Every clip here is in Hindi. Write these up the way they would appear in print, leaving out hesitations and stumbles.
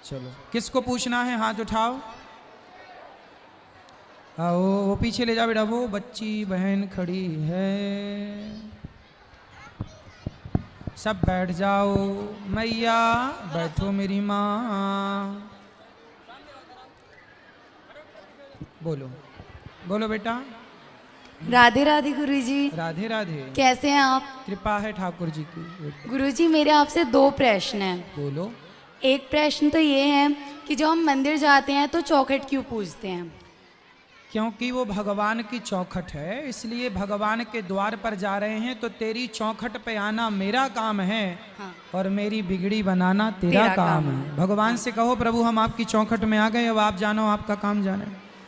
चलो, किसको पूछना है? हाथ उठाओ। आओ, वो पीछे ले जाओ बेटा, वो बच्ची बहन खड़ी है। सब बैठ जाओ। मैया बैठो मेरी माँ। बोलो बोलो बेटा। राधे राधे गुरुजी। राधे राधे। कैसे हैं आप? कृपा है ठाकुर जी की। गुरुजी मेरे आपसे 2 प्रश्न हैं। बोलो। एक प्रश्न तो ये है कि जब हम मंदिर जाते हैं तो चौखट क्यों पूजते हैं? क्योंकि वो भगवान की चौखट है, इसलिए भगवान के द्वार पर जा रहे हैं तो तेरी चौखट पे आना मेरा काम है। हाँ। और मेरी बिगड़ी बनाना तेरा काम है। भगवान से कहो प्रभु हम आपकी चौखट में आ गए, अब आप जानो आपका काम जाने।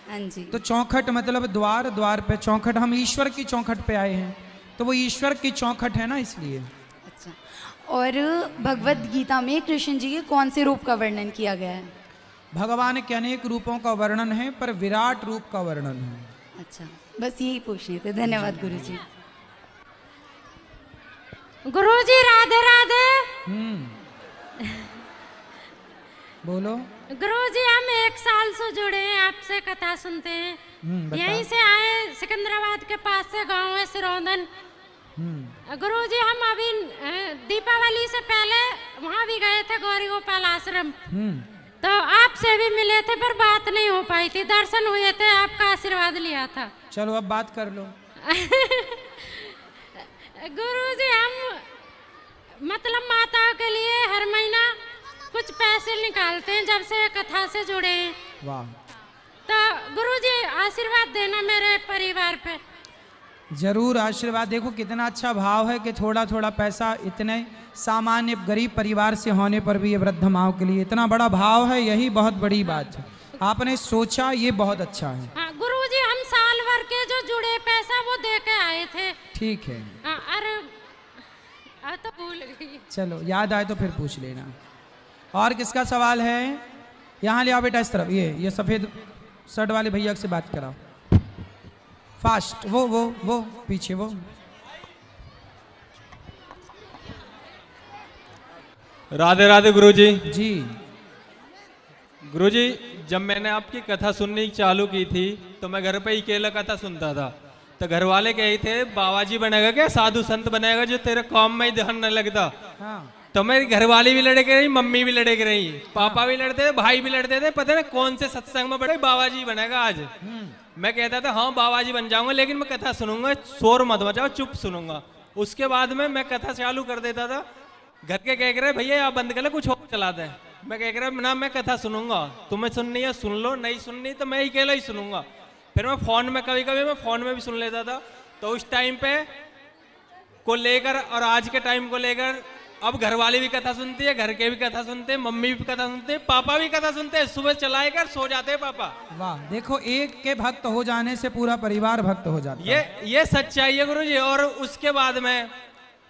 हाँ जी। तो चौखट मतलब द्वार, द्वार पे चौखट। हम ईश्वर की चौखट पे आए हैं तो वो ईश्वर की चौखट है ना, इसलिए। अच्छा, और भगवत गीता में कृष्ण जी के कौन से रूप का वर्णन किया गया है? भगवान के अनेक रूपों का वर्णन है, पर विराट रूप का वर्णन है। अच्छा, बस यही पूछने थे। धन्यवाद गुरुजी। गुरुजी राधे राधे। बोलो। गुरुजी हम 1 साल से जुड़े हैं, आपसे कथा सुनते हैं। यहीं से आए, सिकंदराबाद के पास से गांव है सिरौंदन। गुरुजी हम अभी दीपावली से पहले वहाँ भी गए थे, गौरी गोपाल आश्रम। तो आपसे भी मिले थे पर बात नहीं हो पाई थी। दर्शन हुए थे, आपका आशीर्वाद लिया था। चलो अब बात कर लो। गुरुजी हम मतलब माताओं के लिए हर महीना कुछ पैसे निकालते हैं जब से कथा से जुड़े हैं। वाह। तो गुरुजी आशीर्वाद देना मेरे परिवार पे। जरूर आशीर्वाद। देखो कितना अच्छा भाव है कि थोड़ा थोड़ा पैसा इतने सामान्य गरीब परिवार से होने पर भी ये वृद्ध माओ के लिए इतना बड़ा भाव है, यही बहुत बड़ी बात है। आपने सोचा, ये बहुत अच्छा है। हाँ गुरुजी हम साल भर के जो जुड़े पैसा वो दे के आए थे। ठीक है। अरे तो भूल गई। चलो याद आए तो फिर पूछ लेना। और किसका सवाल है? यहाँ ले आओ बेटा, इस तरफ। ये सफेद शर्ट वाले भैया से बात कराओ। फास्ट। वो पीछे वो। राधे राधे गुरुजी। जी गुरुजी, जब मैंने आपकी कथा सुननी चालू की थी तो मैं घर पे ही अकेला कथा सुनता था। तो घर वाले कहे थे बाबा जी बनेगा क्या, साधु संत बनेगा जो तेरे काम में ही ध्यान न लगता। हाँ। तो मेरी घरवाली भी लड़के रही, मम्मी भी लड़के रही, पापा भी लड़ते थे, भाई भी लड़ते थे। पता नहीं कौन से सत्संग में पड़े बाबा जी बनेगा आज। मैं कहता था हाँ बाबा जी बन जाऊंगा, लेकिन मैं कथा सुनूंगा, शोर मत बजाओ, चुप सुनूंगा। उसके बाद में मैं कथा चालू कर देता था। घर के कह रहे भैया आप बंद कर ले, कुछ और चला दे। मैं कह रहा ना मैं कथा सुनूंगा, तुम्हें सुननी है सुन लो, नहीं सुननी तो मैं ही अकेला ही सुनूंगा। फिर मैं फोन में कभी कभी मैं फोन में भी सुन लेता था। तो उस टाइम पे को लेकर और आज के टाइम को लेकर अब घर वाली भी कथा सुनती है, घर के भी कथा सुनते हैं, मम्मी भी कथा सुनते हैं, पापा भी कथा सुनते हैं। सुबह चलाए कर सो जाते हैं पापा। वाह। देखो एक के भक्त हो जाने से पूरा परिवार भक्त हो जाता है। ये सच्चाई है गुरुजी। और उसके बाद में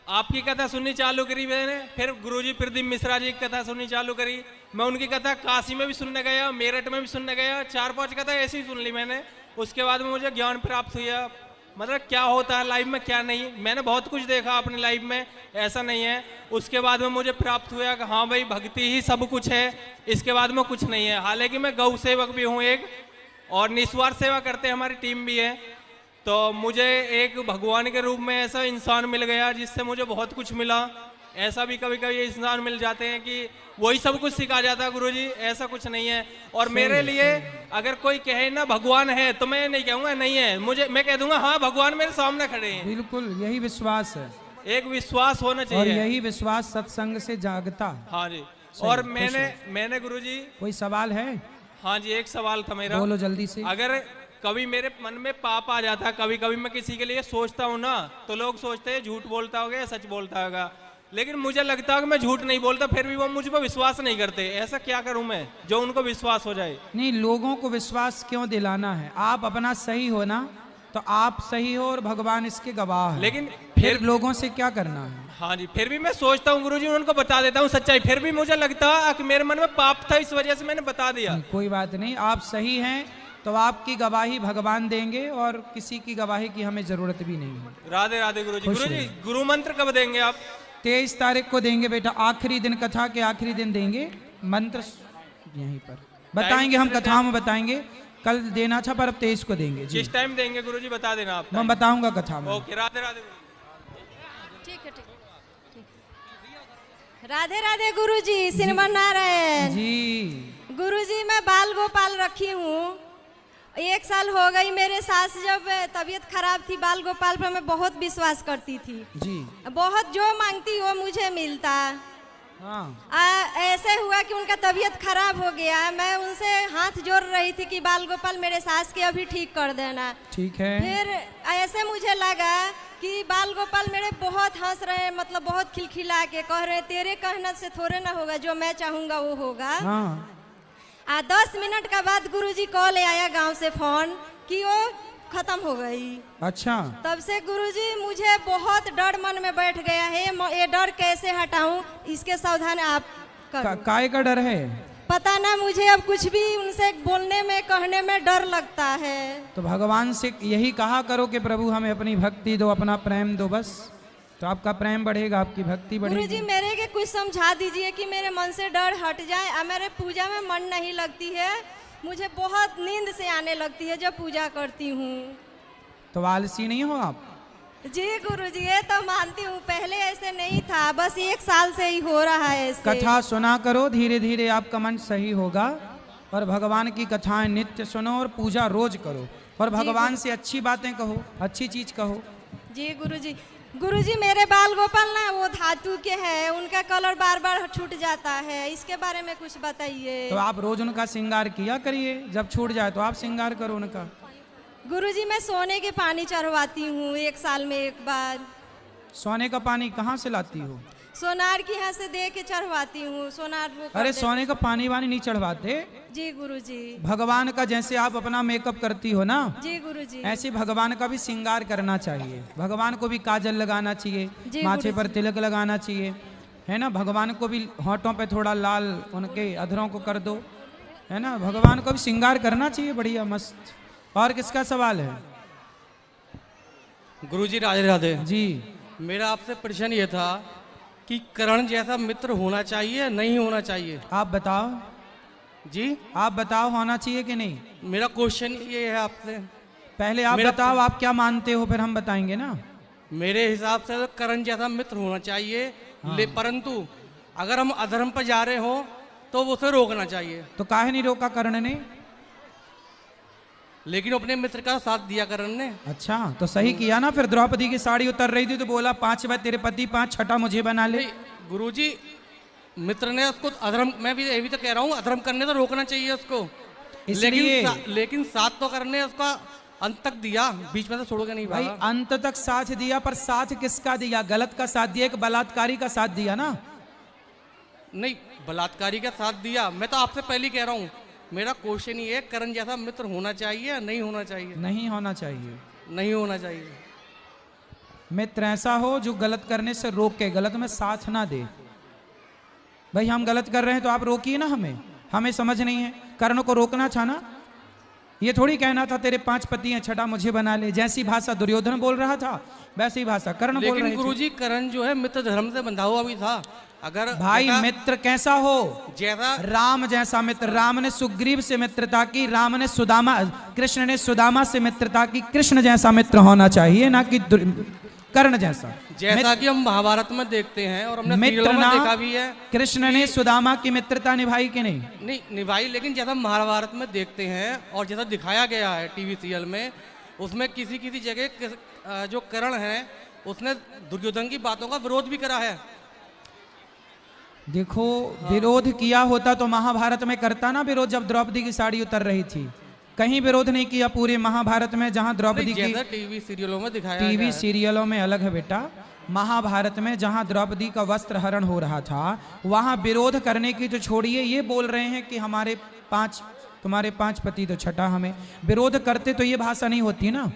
आपकी कथा सुननी चालू करी मैंने। फिर गुरुजी प्रदीप मिश्रा जी की कथा सुननी चालू करी। मैं उनकी कथा काशी में भी सुनने गया, मेरठ में भी सुनने गया, 4-5 कथा ऐसी ही सुन ली मैंने। उसके बाद में मुझे ज्ञान प्राप्त हुआ, मतलब क्या होता है लाइफ में क्या नहीं। मैंने बहुत कुछ देखा अपनी लाइफ में, ऐसा नहीं है। उसके बाद में मुझे प्राप्त हुआ कि हाँ भाई भक्ति ही सब कुछ है, इसके बाद में कुछ नहीं है। हालांकि मैं गौ सेवक भी हूँ एक, और निस्वार्थ सेवा करते हमारी टीम भी है। तो मुझे एक भगवान के रूप में ऐसा इंसान मिल गया जिससे मुझे बहुत कुछ मिला। ऐसा भी कभी कभी इंसान मिल जाते हैं कि वही सब कुछ सिखा जाता है गुरुजी, ऐसा कुछ नहीं है। और मेरे लिए अगर कोई कहे ना भगवान है तो मैं नहीं कहूँगा नहीं है, मैं कह दूंगा हाँ भगवान मेरे सामने खड़े हैं। बिल्कुल यही विश्वास है, एक विश्वास होना चाहिए, और यही विश्वास सत्संग से जागता है। हाँ जी। और मैंने गुरुजी, कोई सवाल है? हाँ जी एक सवाल था मेरा। बोलो जल्दी से। अगर कभी मेरे मन में पाप आ जाता है, कभी कभी मैं किसी के लिए सोचता हूँ ना, तो लोग सोचते हैं झूठ बोलता होगा या सच बोलता होगा, लेकिन मुझे लगता है कि मैं झूठ नहीं बोलता, फिर भी वो मुझ पर विश्वास नहीं करते। ऐसा क्या करूं मैं जो उनको विश्वास हो जाए? नहीं, लोगों को विश्वास क्यों दिलाना है? आप अपना सही हो ना, तो आप सही हो और भगवान इसके गवाह है। लेकिन फिर लोगों से क्या करना है? हाँ जी, फिर भी मैं सोचता हूँ गुरुजी, उनको बता देता हूँ सच्चाई, फिर भी मुझे लगता है कि मेरे मन में पाप था, इस वजह से मैंने बता दिया। कोई बात नहीं, आप सही हैं तो आपकी गवाही भगवान देंगे, और किसी की गवाही की हमें जरूरत भी नहीं है। राधे राधे गुरुजी। गुरुजी गुरु मंत्र कब देंगे आप? 23 तारीख को देंगे बेटा, आखिरी दिन, कथा के आखिरी दिन देंगे मंत्र। यहीं पर बताएंगे, हम कथाओं में बताएंगे। कल देना था पर अब 23 को देंगे जी। जिस टाइम देंगे गुरुजी बता देना आप। मैं बताऊंगा कथा में। ओके, राधे राधे। ठीक है, ठीक है। राधे राधे गुरुजी, श्रीमन नारायण जी। गुरुजी। मैं बाल गोपाल रखी हूँ, 1 साल हो गई। मेरे सास जब तबीयत खराब थी, बाल गोपाल पर मैं बहुत विश्वास करती थी जी। बहुत, जो मांगती वो मुझे मिलता। हाँ। ऐसे हुआ कि उनका तबीयत खराब हो गया, मैं उनसे हाथ जोड़ रही थी कि बाल गोपाल मेरे सास के अभी ठीक कर देना। ठीक है। फिर ऐसे मुझे लगा कि बाल गोपाल मेरे बहुत हंस रहे हैं, मतलब बहुत खिलखिला के कह रहे हैं तेरे कहने से थोड़े ना होगा, जो मैं चाहूंगा वो होगा। हाँ। 10 मिनट का बाद गुरुजी कॉल आया गांव से फोन कि वो खत्म हो गई। अच्छा। तब से गुरुजी मुझे बहुत डर मन में बैठ गया है, ये डर कैसे हटाऊं, इसके सावधान आप करो। काय का डर है? पता ना मुझे, अब कुछ भी उनसे बोलने में कहने में डर लगता है। तो भगवान से यही कहा करो कि प्रभु हमें अपनी भक्ति दो, अपना प्रेम दो, बस तो आपका प्रेम बढ़ेगा, आपकी भक्ति बढ़ेगी। गुरुजी मेरे के कुछ समझा दीजिए कि मेरे मन से डर हट जाए। मेरे पूजा में मन नहीं लगती है, मुझे बहुत नींद से आने लगती है जब पूजा करती हूँ। तो आलसी नहीं हो आप? जी गुरुजी, ये तो मानती हूँ, पहले ऐसे नहीं था, बस 1 साल से ही हो रहा है ऐसे। कथा सुना करो, धीरे धीरे आपका मन सही होगा। और भगवान की कथाएं नित्य सुनो और पूजा रोज करो, और भगवान से अच्छी बातें कहो, अच्छी चीज कहो। जी गुरुजी। गुरुजी मेरे बाल गोपाल ना वो धातु के हैं, उनका कलर बार बार छूट जाता है, इसके बारे में कुछ बताइए। तो आप रोज उनका श्रृंगार किया करिए, जब छूट जाए तो आप श्रृंगार करो उनका। गुरुजी मैं सोने के पानी चढ़वाती हूँ 1 साल में 1 बार। सोने का पानी कहाँ से लाती हो? सोनार की यहाँ से दे के चढ़वाती हूँ, सोनार वो कर अरे दे- सोने का पानी वानी नहीं चढ़वाते। जी गुरुजी। भगवान का जैसे आप अपना मेकअप करती हो ना, जी गुरुजी। ऐसे भगवान का भी श्रृंगार करना चाहिए। भगवान को भी काजल लगाना चाहिए, जी माथे पर गुरुजी। तिलक लगाना चाहिए, है ना। भगवान को भी होठों पे थोड़ा लाल उनके अधरों को कर दो, है ना। भगवान को भी श्रृंगार करना चाहिए, बढ़िया मस्त। और किसका सवाल है? गुरुजी राधे राधे। जी। मेरा आपसे प्रश्न ये था कि करण जैसा मित्र होना चाहिए नहीं होना चाहिए? आप बताओ जी, आप बताओ, होना चाहिए कि नहीं? मेरा क्वेश्चन ये है आपसे। पहले आप मेरा- बताओ आप क्या मानते हो, फिर हम बताएंगे ना। मेरे हिसाब से तो करण जैसा मित्र होना चाहिए, परंतु अगर हम अधर्म पर जा रहे हो तो उसे रोकना चाहिए। तो काहे नहीं रोका कर्ण ने? लेकिन अपने मित्र का साथ दिया करण ने। अच्छा, तो सही किया ना। फिर द्रौपदी की साड़ी उतर रही थी तो बोला 5 बार तेरे पति 5, छठा मुझे बना ले। नहीं, गुरुजी मित्र ने उसको अधर्म, मैं भी यही तो कह रहा हूँ, अधर्म करने तो रोकना चाहिए उसको। इसलिए लेकिन साथ तो करने उसका अंत तक दिया, बीच में तो छोड़ोगे नहीं भाई, भाई। अंत तक साथ दिया, पर साथ किसका दिया? गलत का साथ दिया, एक बलात्कारी का साथ दिया ना। नहीं, बलात्कारी का साथ दिया। मैं तो आपसे पहले ही कह रहा हूँ, मेरा क्वेश्चन ये है, करण जैसा मित्र होना चाहिए या नहीं होना चाहिए? नहीं होना चाहिए। नहीं होना चाहिए। मित्र ऐसा हो जो गलत करने से रोके, गलत में साथ ना दे। भाई हम गलत कर रहे हैं तो आप रोकिए ना हमें, हमें समझ नहीं है। कर्ण को रोकना था ना, ये थोड़ी कहना था तेरे 5 पति हैं, छठा मुझे बना ले। जैसी भाषा दुर्योधन बोल रहा था वैसी ही भाषा कर्ण बोल रहे लेकिन थे। गुरुजी करण जो है मित्र धर्म से बंधा हुआ भी था। अगर भाई जैसा- मित्र कैसा हो? जैसा राम जैसा मित्र। राम ने सुग्रीव से मित्रता की, राम ने सुदामा, कृष्ण ने सुदामा से मित्रता की। कृष्ण जैसा मित्र होना चाहिए, ना कि कर्ण जैसा। जैसा कि हम महाभारत में देखते हैं और हमने मित्र सीरियलों में ना, देखा भी है। कृष्ण ने सुदामा की मित्रता निभाई कि नहीं? नहीं निभाई, लेकिन जैसा महाभारत में देखते हैं और जैसा दिखाया गया है टीवी सीरियल में, उसमें किसी किसी जगह जो करण है उसने दुर्योधन की बातों का विरोध भी करा है। देखो, विरोध किया होता तो महाभारत में करता ना विरोध, जब द्रौपदी की साड़ी उतर रही थी। कहीं विरोध नहीं किया पूरे महाभारत में। जहां द्रौपदी की जैसा टीवी सीरियलों में दिखाया गया टीवी है। सीरियलों में अलग है बेटा। महाभारत में जहां द्रौपदी का वस्त्र हरण हो रहा था, वहां विरोध करने की तो छोड़िए, ये बोल रहे हैं कि हमारे 5, तुम्हारे 5 पति तो छठा हमें। विरोध करते तो ये भाषा नहीं होती ना।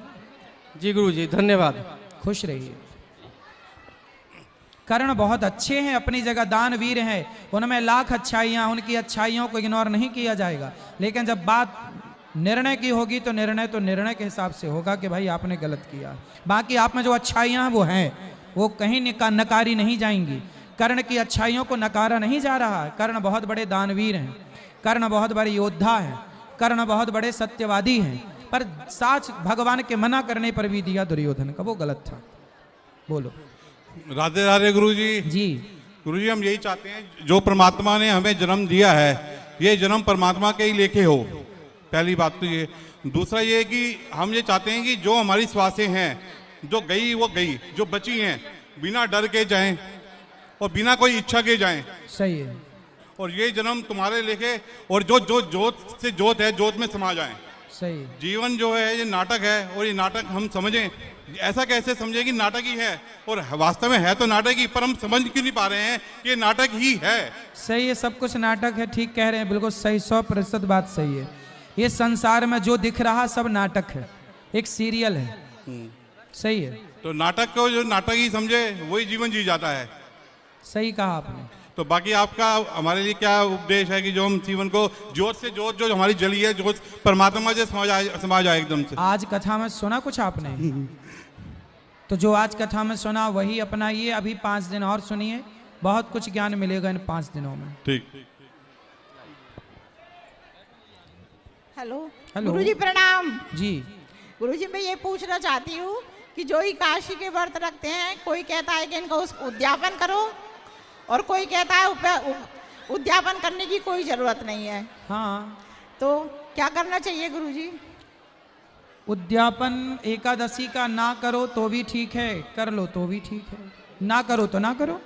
जी गुरुजी धन्यवाद। खुश रहिए। कर्ण बहुत अच्छे हैं, अपनी जगह दानवीर हैं, उनमें लाख अच्छाइयाँ, उनकी अच्छाइयों को इग्नोर नहीं किया जाएगा। लेकिन जब बात निर्णय की होगी तो निर्णय के हिसाब से होगा कि भाई आपने गलत किया। बाकी आप में जो अच्छाइयाँ हैं वो हैं, वो कहीं नकारी नहीं जाएंगी। कर्ण की अच्छाइयों को नकारा नहीं जा रहा है। कर्ण बहुत बड़े दानवीर हैं। कर्ण बहुत बड़े योद्धा हैं, कर्ण बहुत बड़े सत्यवादी हैं, पर साच भगवान के मना करने पर भी दिया दुर्योधन का, वो गलत था। बोलो। राधे राधे गुरु जी। जी गुरु जी, हम यही चाहते हैं जो परमात्मा ने हमें जन्म दिया है, ये जन्म परमात्मा के ही लेखे हो, पहली बात तो ये। दूसरा ये कि हम ये चाहते हैं कि जो हमारी श्वासें हैं, जो गई वो गई, जो बची हैं बिना डर के जाएं और बिना कोई इच्छा के जाएं। सही है। और ये जन्म तुम्हारे लेके, और जो जो जोत से जोत है, जोत में समा जाएं। सही है। जीवन जो है ये नाटक है, और ये नाटक हम समझें, ऐसा कैसे समझे कि नाटक ही है, और वास्तव में है तो नाटक ही, पर हम समझ क्यों नहीं पा रहे हैं कि ये नाटक ही है। सही है, सब कुछ नाटक है, ठीक कह रहे हैं, बिल्कुल सही, 100% बात सही है। ये संसार में जो दिख रहा सब नाटक है, एक सीरियल है। सही है। तो नाटक को जो नाटक ही समझे वही जीवन जी जाता है। सही कहा आपने। तो बाकी आपका हमारे लिए क्या उपदेश है कि जो हम जीवन को जोत से जोत, जो हमारी जली है, जोत परमात्मा से समा जाए एकदम से। आज कथा में सुना कुछ आपने? तो जो आज कथा में सुना वही अपनाइए, अभी 5 दिन और सुनिए, बहुत कुछ ज्ञान मिलेगा इन 5 दिनों में। ठीक। हेलो। हेलो। गुरुजी प्रणाम। जी। गुरुजी, मैं ये पूछना चाहती हूँ कि जो एकादशी के व्रत रखते हैं, कोई कहता है कि इनका उद्यापन करो, और कोई कहता है उद्यापन करने की कोई जरूरत नहीं है। हाँ, तो क्या करना चाहिए गुरुजी? उद्यापन एकादशी का ना करो तो भी ठीक है, कर लो तो भी ठीक है, ना करो तो ना करो।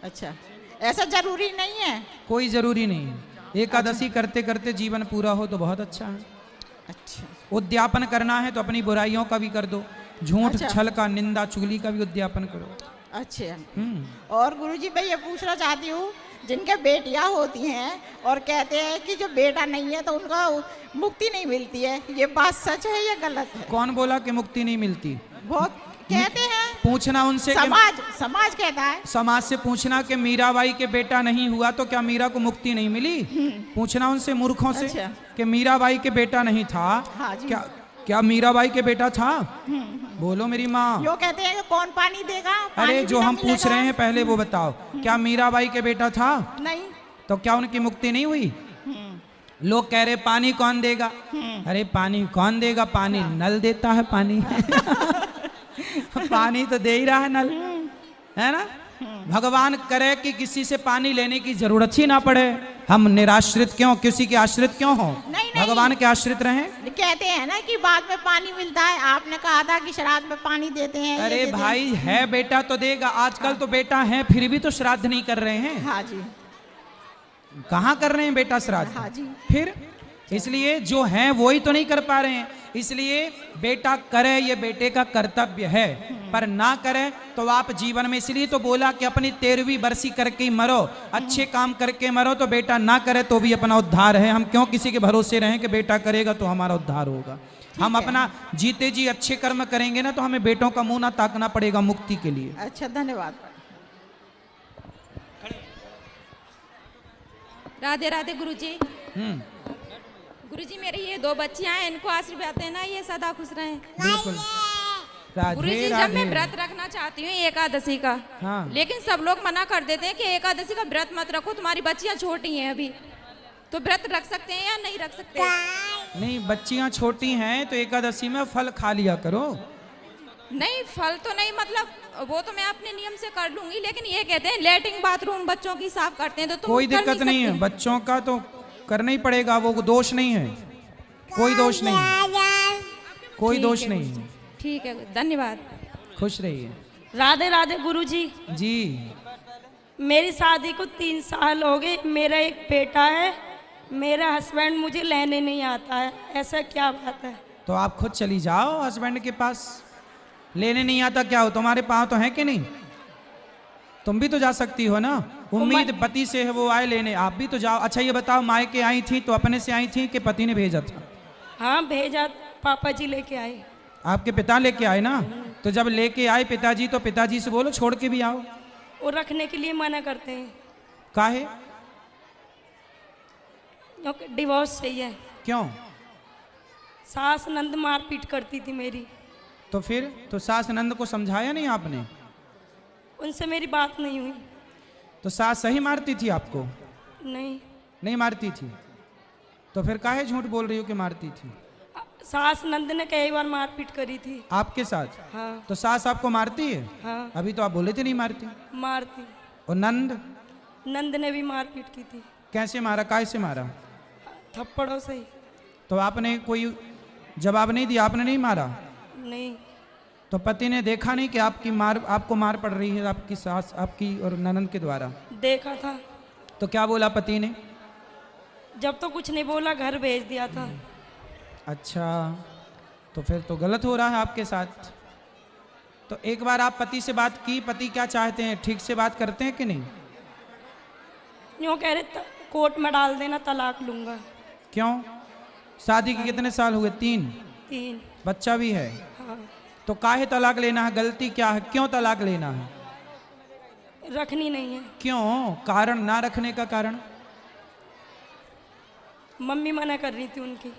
अच्छा, ऐसा जरूरी नहीं है? कोई जरूरी नहीं है, एकादशी करते करते जीवन पूरा हो तो बहुत अच्छा है। अच्छा। उद्यापन करना है तो अपनी बुराइयों का भी कर दो, झूठ अच्छा। छल का, निंदा चुगली का भी उद्यापन करो। अच्छा। और गुरुजी, मैं ये पूछना चाहती हूँ, जिनके बेटियां होती हैं और कहते हैं कि जो बेटा नहीं है तो उनका मुक्ति नहीं मिलती है, ये बात सच है या गलत है? कौन बोला कि मुक्ति नहीं मिलती? बहुत कहते हैं। पूछना उनसे समाज कहता है। समाज से पूछना कि मीराबाई के बेटा नहीं हुआ तो क्या मीरा को मुक्ति नहीं मिली? पूछना उनसे, मूर्खों से। अच्छा। कि मीराबाई के बेटा नहीं था। हाँ जी। क्या मीराबाई के बेटा था? बोलो मेरी माँ। यो कहते हैं कि कौन पानी देगा? पानी अरे भी जो ना हम पूछ मिलेगा। रहे हैं पहले वो बताओ, क्या मीराबाई के बेटा था? नहीं। तो क्या उनकी मुक्ति नहीं हुई? लोग कह रहे पानी कौन देगा? अरे पानी कौन देगा? पानी नल देता है पानी। पानी तो दे ही रहा है नल, है ना? भगवान करे कि किसी से पानी लेने की जरूरत ही ना पड़े, हम निराश्रित क्यों, किसी के आश्रित क्यों हो? नहीं। भगवान के आश्रित रहें। कहते हैं ना कि बाद में पानी मिलता है, आपने कहा था कि श्राद्ध में पानी देते हैं। अरे भाई है बेटा तो देगा, आजकल तो बेटा है फिर भी तो श्राद्ध नहीं कर रहे हैं। हाँ जी। कहाँ कर रहे हैं बेटा श्राद्ध? हाँ जी। फिर इसलिए जो हैं वो ही तो नहीं कर पा रहे हैं, इसलिए बेटा करे ये बेटे का कर्तव्य है, पर ना करे तो आप जीवन में, इसलिए तो बोला कि अपनी 13वीं बरसी करके ही मरो, अच्छे काम करके मरो। तो बेटा ना करे तो भी अपना उद्धार है। हम क्यों किसी के भरोसे रहें कि बेटा करेगा तो हमारा उद्धार होगा? हम अपना जीते जी अच्छे कर्म करेंगे ना तो हमें बेटों का मुंह ना ताकना पड़ेगा मुक्ति के लिए। अच्छा, धन्यवाद। राधे राधे गुरुजी। गुरुजी, मेरी ये 2 बच्चियां हैं, इनको आशीर्वाद देना, ये सदा खुश रहें। बिल्कुल। राधे गुरुजी, जब राधे। मैं व्रत रखना चाहती हूँ एकादशी का, हाँ। लेकिन सब लोग मना कर देते हैं कि एकादशी का व्रत मत रखो, तुम्हारी बच्चियां छोटी हैं अभी, तो व्रत रख सकते हैं या नहीं रख सकते? नहीं, बच्चियां छोटी हैं तो एकादशी में फल खा लिया करो। नहीं, फल तो नहीं, मतलब वो तो मैं अपने नियम से कर लूंगी, लेकिन ये कहते हैं लेटरिन बाथरूम बच्चों की साफ करते हैं, तो तुम कोई कर दिक्कत नहीं है, सकती। बच्चों का तो करना ही पड़ेगा, वो दोष नहीं है, कोई दोष नहीं है, कोई दोष नहीं है। ठीक है, धन्यवाद। खुश रहिए। राधे राधे गुरुजी। जी। मेरी शादी को 3 साल हो गए, मेरा एक बेटा है, मेरा हस्बैंड मुझे लेने नहीं आता है, ऐसा क्या बात है? तो आप खुद चली जाओ हस्बैंड के पास। लेने नहीं आता क्या हो, तुम्हारे पाँव तो है कि नहीं? तुम भी तो जा सकती हो ना, उम्मीद पति से है वो आए लेने, आप भी तो जाओ। अच्छा ये बताओ, मायके आई थी तो अपने से आई थी कि पति ने भेजा था? हाँ, भेजा, पापा जी लेके आए। आपके पिता लेके आए ना? तो जब लेके आए पिताजी तो पिताजी से बोलो छोड़ के भी आओ। वो रखने के लिए मना करते हैं। काहे? क्योंकि डिवोर्स चाहिए। क्यों? सास नंद मारपीट करती थी मेरी। तो फिर तो सास नंद को समझाया नहीं आपने? उनसे मेरी बात नहीं हुई। तो सास सही मारती थी आपको? नहीं। नहीं मारती थी? तो फिर काहे झूठ बोल रही हो कि मारती थी? सास नंद ने कई बार मारपीट करी थी। आपके साथ? हाँ। तो सास आपको मारती है? हाँ। अभी तो आप बोले थे नहीं मारती। मारती। और नंद? नंद ने भी मारपीट की थी। कैसे मारा, काय से मारा? थप्पड़ों से ही। तो आपने कोई जवाब नहीं दिया, आपने नहीं मारा? नहीं। तो पति ने देखा नहीं कि आपको मार पड़ रही है आपकी सास, आपकी और ननंद के द्वारा? देखा था। तो क्या बोला पति ने? जब तो कुछ नहीं बोला, घर भेज दिया था। अच्छा, तो फिर तो गलत हो रहा है आपके साथ। तो एक बार आप पति से बात की, पति क्या चाहते हैं, ठीक से बात करते हैं कि नहीं? यूँ कह रहे कोर्ट में डाल देना, तलाक लूंगा। क्यों? शादी के कितने साल हुए? 3? 3। बच्चा भी है? हाँ। तो काहे तलाक लेना है? गलती क्या है, क्यों तलाक लेना है? रखनी नहीं है। क्यों? कारण, ना रखने का कारण? मम्मी मना कर रही थी उनकी।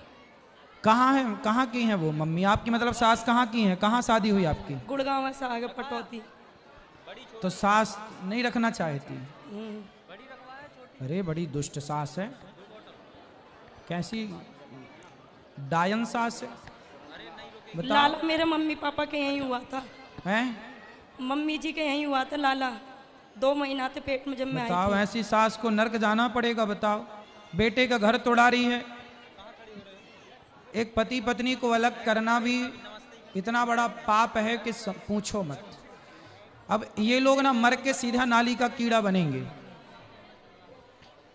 कहाँ है, कहाँ की हैं वो मम्मी आपकी? मतलब सास कहाँ की हैं? कहाँ शादी हुई आपकी? गुड़गांव से आगे पटौती। तो सास नहीं रखना चाहती? अरे बड़ी दुष्ट सास है, कैसी डायन सास है। लाला मेरे मम्मी पापा के यहीं हुआ था। हैं? मम्मी जी के यहीं हुआ था लाला। 2 महीना थे पेट में जब मैं आई थी। बताओ, ऐसी सास को नर्क जाना पड़ेगा। बताओ, बेटे का घर तोड़ा रही है। एक पति पत्नी को अलग करना भी इतना बड़ा पाप है कि पूछो मत। अब ये लोग ना मर के सीधा नाली का कीड़ा बनेंगे।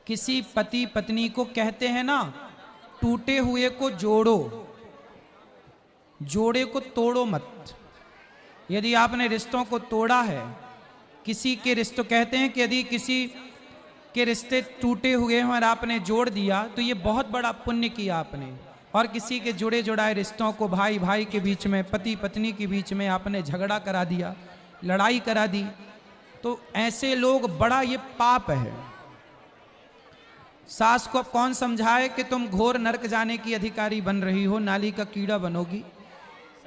किसी पति पत्नी को कहते हैं ना, टूटे हुए को जोड़ो, जोड़े को तोड़ो मत। यदि आपने रिश्तों को तोड़ा है, किसी के रिश्तों, कहते हैं कि यदि किसी के रिश्ते टूटे हुए हैं और आपने जोड़ दिया तो ये बहुत बड़ा पुण्य किया आपने। और किसी के जुड़े जुड़ाए रिश्तों को, भाई भाई के बीच में, पति पत्नी के बीच में आपने झगड़ा करा दिया, लड़ाई करा दी, तो ऐसे लोग, बड़ा ये पाप है। सास को अब कौन समझाए कि तुम घोर नरक जाने की अधिकारी बन रही हो, नाली का कीड़ा बनोगी।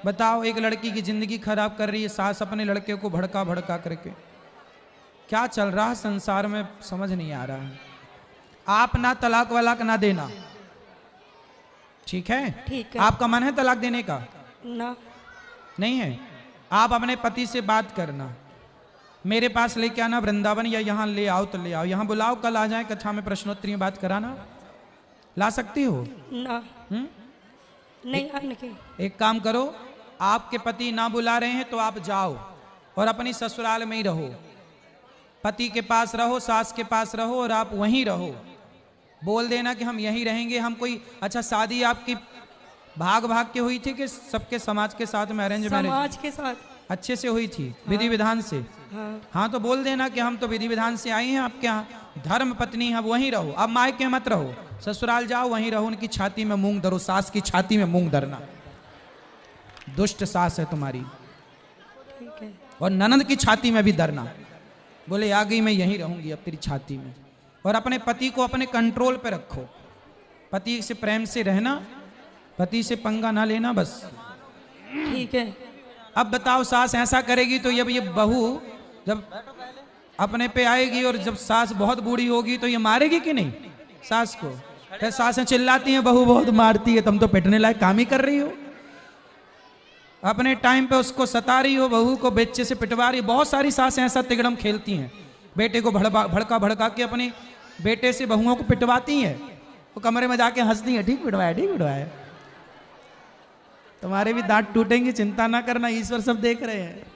बताओ, एक लड़की की जिंदगी खराब कर रही है सास अपने लड़के को भड़का भड़का करके। क्या चल रहा है संसार में समझ नहीं आ रहा है। आप ना तलाक वलाक ना देना, ठीक है? ठीक है। आपका मन है तलाक देने का? ना, नहीं है। आप अपने पति से बात करना, मेरे पास लेके आना वृंदावन, या यहाँ ले आओ तो ले आओ, यहाँ बुलाओ, कल आ जाए कक्षा में प्रश्नोत्तरी में बात कराना। ला सकती हो? ना। नहीं आने के। एक काम करो, आपके पति ना बुला रहे हैं तो आप जाओ और अपनी ससुराल में ही रहो। पति के पास रहो, सास के पास रहो और आप वहीं रहो। बोल देना कि हम यहीं रहेंगे। हम कोई, अच्छा शादी आपकी भाग भाग के हुई थी कि सबके समाज के साथ में, अरेंज मैरिज? समाज के साथ अच्छे से हुई थी, विधि विधान से? हाँ, तो बोल देना कि हम तो विधि विधान से आई हैं आपके यहाँ, धर्म पत्नी है, वहीं रहो। अब मायके मत रहो, ससुराल जाओ, वहीं रहो। उनकी छाती में मूंग धरो, सास की छाती में मूंग धरना। दुष्ट सास है तुम्हारी। ठीक है। और ननद की छाती में भी धरना। बोले आ गई, मैं यहीं रहूंगी अब तेरी छाती में। और अपने पति को अपने कंट्रोल पे रखो, पति से प्रेम से रहना, पति से पंगा ना लेना, बस। ठीक है। अब बताओ, सास ऐसा करेगी तो जब ये बहू जब अपने पे आएगी और जब सास बहुत बूढ़ी होगी तो ये मारेगी कि नहीं सास को? फिर सासें चिल्लाती हैं बहू बहुत मारती है, तुम तो पिटने लायक काम ही कर रही हो। अपने टाइम पे उसको सता रही हो, बहू को बेचे से पिटवा रही। बहुत सारी सासें ऐसा तिगड़म खेलती हैं, बेटे को भड़का भड़का के अपने बेटे से बहुओं को पिटवाती हैं। वो कमरे में जाके हंसती हैं, ठीक पिटवाया, ठीक पिटवाया। तुम्हारे भी दांत टूटेंगे, चिंता ना करना, ईश्वर सब देख रहे हैं।